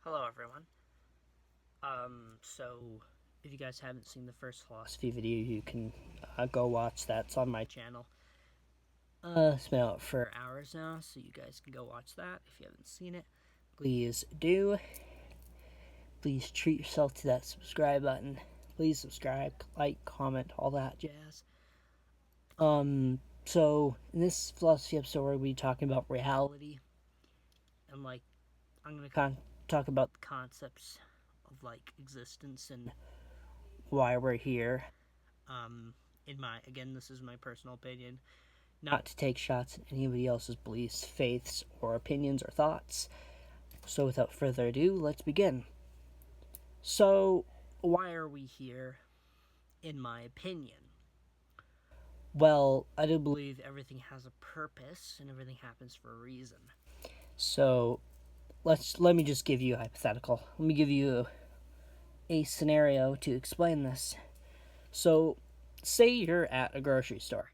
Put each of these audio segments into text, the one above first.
Hello, everyone. So if you guys haven't seen the first philosophy video, you can go watch that. It's on my channel. It's been out for hours now, so you guys can go watch that if you haven't seen it. Please do. Please treat yourself to that subscribe button. Please subscribe, like, comment, all that jazz. So in this philosophy episode, we're going to be talking about reality, and I'm going to talk about the concepts of existence and why we're here. This is my personal opinion, not to take shots at anybody else's beliefs, faiths, or opinions or thoughts. So without further ado, let's begin. So, why are we here, in my opinion? Well, I do believe everything has a purpose and everything happens for a reason. So, let me just give you a hypothetical. Let me give you a scenario to explain this. So, say you're at a grocery store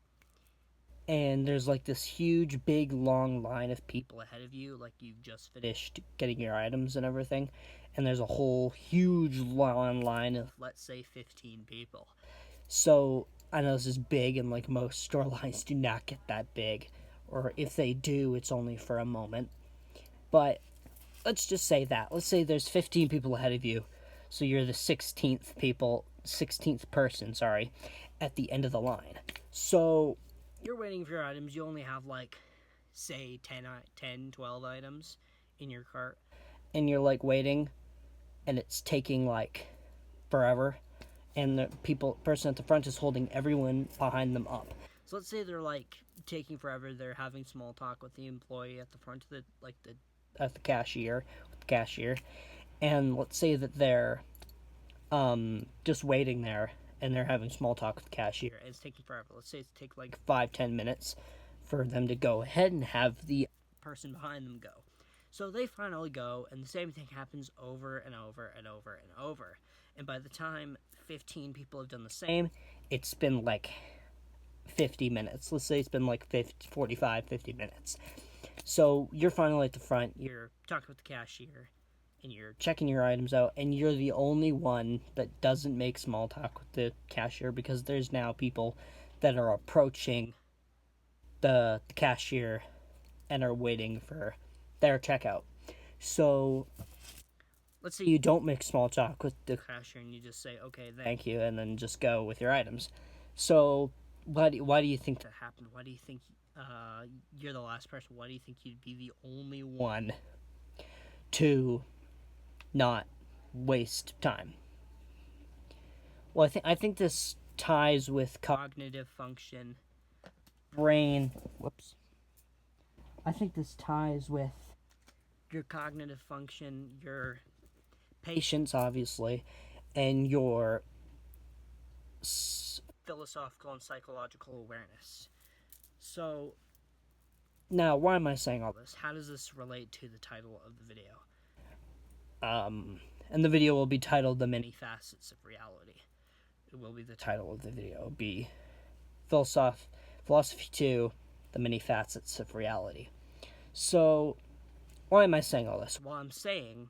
and there's this huge, big, long line of people ahead of you, you've just finished getting your items and everything, and there's a whole huge long line of, let's say, 15 people. So, I know this is big, and most store lines do not get that big, or if they do, it's only for a moment. But let's just say that. Let's say there's 15 people ahead of you, so you're the 16th person, at the end of the line. So, you're waiting for your items. You only have say 10, 12 items in your cart, and you're waiting, and it's taking forever, and the person at the front is holding everyone behind them up. So let's say they're taking forever. They're having small talk with the employee at the front of at the cashier, and let's say that they're just waiting there, and they're having small talk with the cashier, and it's taking forever. Let's say it's take 5-10 minutes for them to go ahead and have the person behind them go. So they finally go, and the same thing happens over and over and over and over. And by the time 15 people have done the same, it's been 50 minutes. Let's say it's been 45, 50 minutes. So you're finally at the front, you're talking with the cashier, and you're checking your items out, and you're the only one that doesn't make small talk with the cashier, because there's now people that are approaching the cashier and are waiting for their checkout. So let's say you don't make small talk with the cashier and you just say, okay, thank you, and then just go with your items. So why do you think that happened? Why do you think you're the last person? Why do you think you'd be the only one to not waste time? Well, I think this ties with cognitive function, brain. Whoops. I think this ties with your cognitive function, your patience, obviously, and your philosophical and psychological awareness. So, now, why am I saying all this? How does this relate to the title of the video? And the video will be titled "The Many Facets of Reality." It will be the title of the video. It'll be Philosophy 2, The Many Facets of Reality. So, why am I saying all this? Well, I'm saying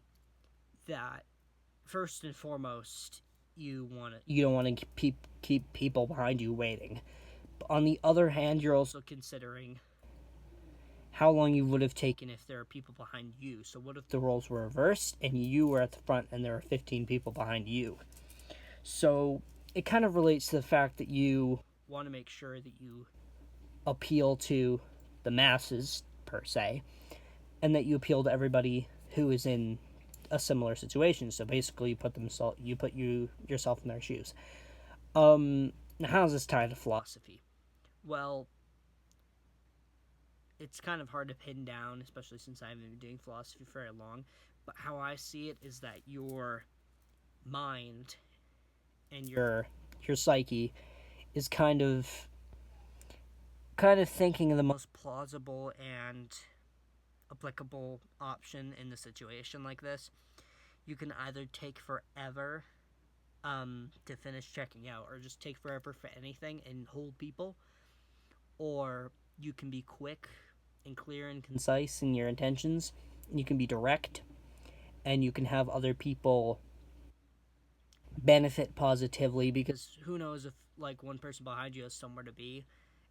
that, first and foremost, you don't want to keep people behind you waiting. But on the other hand, you're also considering how long you would have taken if there are people behind you. So what if the roles were reversed and you were at the front and there are 15 people behind you? So it kind of relates to the fact that you want to make sure that you appeal to the masses, per se, and that you appeal to everybody who is in a similar situation. So basically, you put yourself in their shoes. Now, how does this tie to philosophy? Well, it's kind of hard to pin down, especially since I haven't been doing philosophy for very long. But how I see it is that your mind and your psyche is kind of thinking of the most plausible and applicable option in a situation like this. You can either take forever to finish checking out, or just take forever for anything and hold people, or you can be quick and clear and concise in your intentions, and you can be direct, and you can have other people benefit positively, because who knows if like one person behind you has somewhere to be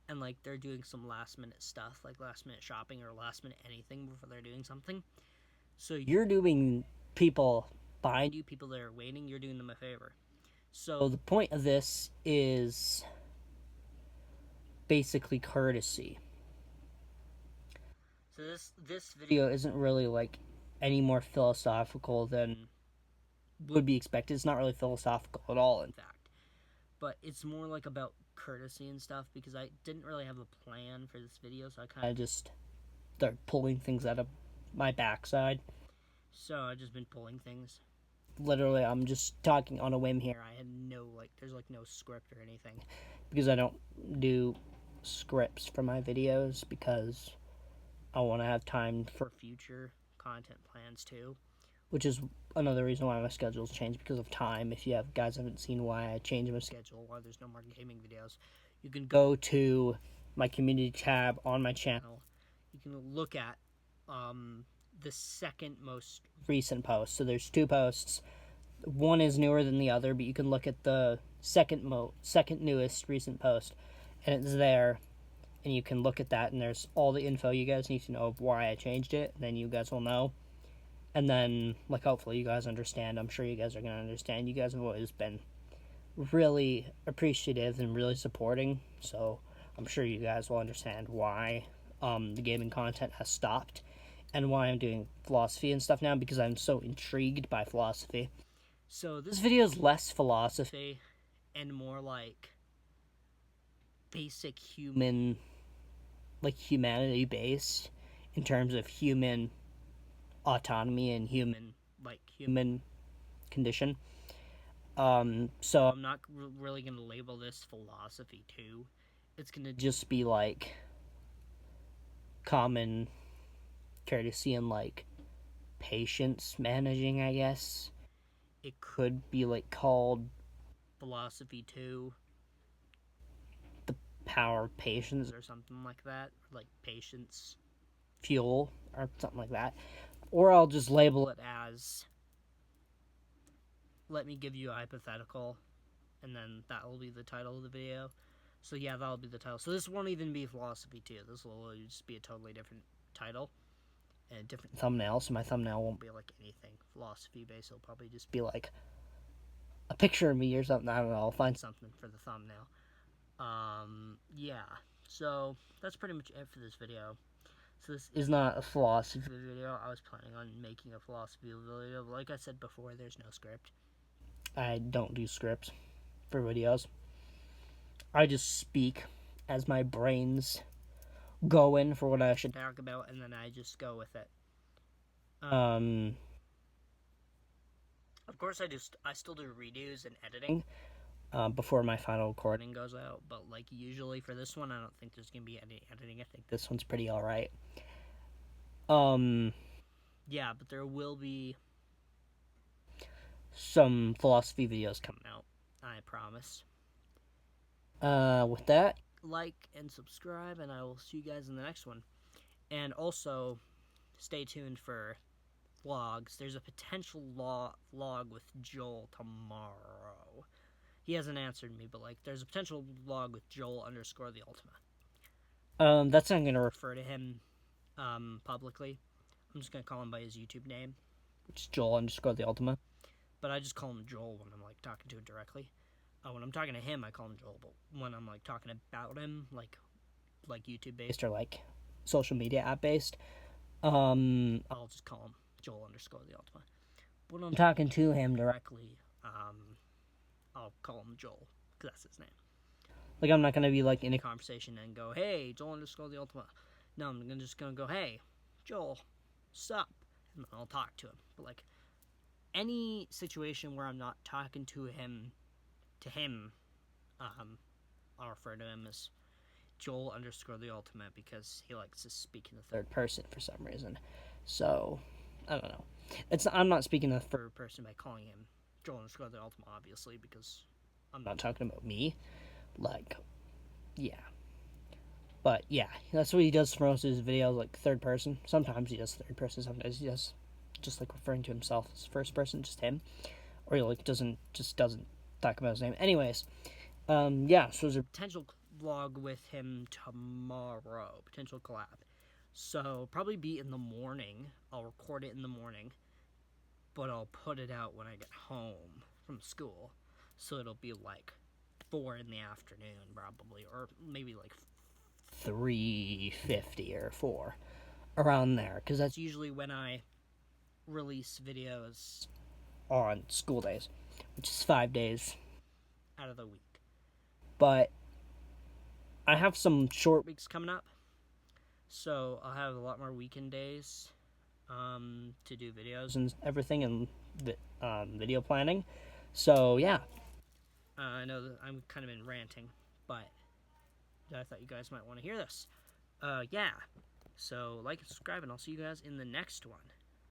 and like they're doing some last minute stuff, like last minute shopping or last minute anything before they're doing something. So you're doing people behind you, people that are waiting, you're doing them a favor. So the point of this is basically courtesy. So this video isn't really like any more philosophical than would be expected. It's not really philosophical at all, in fact. But it's more like about courtesy and stuff, because I didn't really have a plan for this video, so I kind of just started pulling things out of my backside. So I've just been pulling things. Literally, I'm just talking on a whim here. I had no, like, there's like no script or anything, because I don't do scripts for my videos, because I want to have time for future content plans too, which is another reason why my schedule's changed, because of time. If you have guys haven't seen why I changed my schedule, why there's no more gaming videos, you can go to my community tab on my channel. You can look at the second most recent post. So there's two posts. One is newer than the other, but you can look at the second newest recent post, and it's there, and you can look at that, and there's all the info you guys need to know of why I changed it, and then you guys will know. And then, like, hopefully you guys understand. I'm sure you guys are going to understand. You guys have always been really appreciative and really supporting, so I'm sure you guys will understand why the gaming content has stopped and why I'm doing philosophy and stuff now, because I'm so intrigued by philosophy. So this video is less philosophy and more like basic human, like humanity based, in terms of human autonomy and human condition. So I'm not really gonna label this philosophy too. It's gonna just be like common courtesy and like patience managing, I guess. It could be like called philosophy 2, the power of patience, or something like that, or like patience fuel or something like that. Or I'll just label it as, let me give you a hypothetical, and then that will be the title of the video. So yeah, that'll be the title. So this won't even be philosophy 2. This will just be a totally different title and a different thumbnail. So my thumbnail won't be like anything philosophy based. It'll probably just be like a picture of me or something. I don't know. I'll find something for the thumbnail. Yeah. So that's pretty much it for this video. So this is not a philosophy video. I was planning on making a philosophy video. Like I said before, there's no script. I don't do scripts for videos. I just speak as my brains go in for what I should talk about, and then I just go with it. Of course, I still do redos and editing before my final recording goes out, but like usually for this one, I don't think there's gonna be any editing. I think this one's pretty alright. Yeah, but there will be some philosophy videos coming out, I promise. With that, like and subscribe, and I will see you guys in the next one. And also, stay tuned for vlogs. There's a potential vlog with Joel tomorrow. He hasn't answered me, but like, there's a potential vlog with Joel _ the Ultima. That's not gonna refer to him publicly. I'm just gonna call him by his YouTube name, which is Joel _ the Ultima. But I just call him Joel when I'm like talking to him directly. When I'm talking to him, I call him Joel, but when I'm like talking about him, like YouTube based or like social media app based, I'll just call him Joel _ the Ultima. When I'm talking to him directly, I'll call him Joel, because that's his name. Like, I'm not gonna be like in a conversation and go, hey, Joel _ the Ultima. No, I'm just gonna go, hey, Joel, sup? And I'll talk to him. But like, any situation where I'm not talking to him, I'll refer to him as Joel _ the Ultimate, because he likes to speak in the third person for some reason. So, I don't know. I'm not speaking in the third person by calling him Joel _ the Ultimate, obviously, because I'm not talking about me. Like, yeah. But yeah, that's what he does for most of his videos, like third person. Sometimes he does third person, sometimes he does just like referring to himself as first person, just him, or he like doesn't talk about his name. Anyways, yeah. So there's a potential vlog with him tomorrow, potential collab. So probably be in the morning. I'll record it in the morning, but I'll put it out when I get home from school. So it'll be like 4 in the afternoon probably, or maybe like 3:50 or 4, around there, because that's usually when I release videos on school days, which is 5 days out of the week. But I have some short weeks coming up, so I'll have a lot more weekend days to do videos and everything, and video planning. So yeah, I know that I'm kind of been ranting, but I thought you guys might want to hear this. Yeah. So like and subscribe, and I'll see you guys in the next one.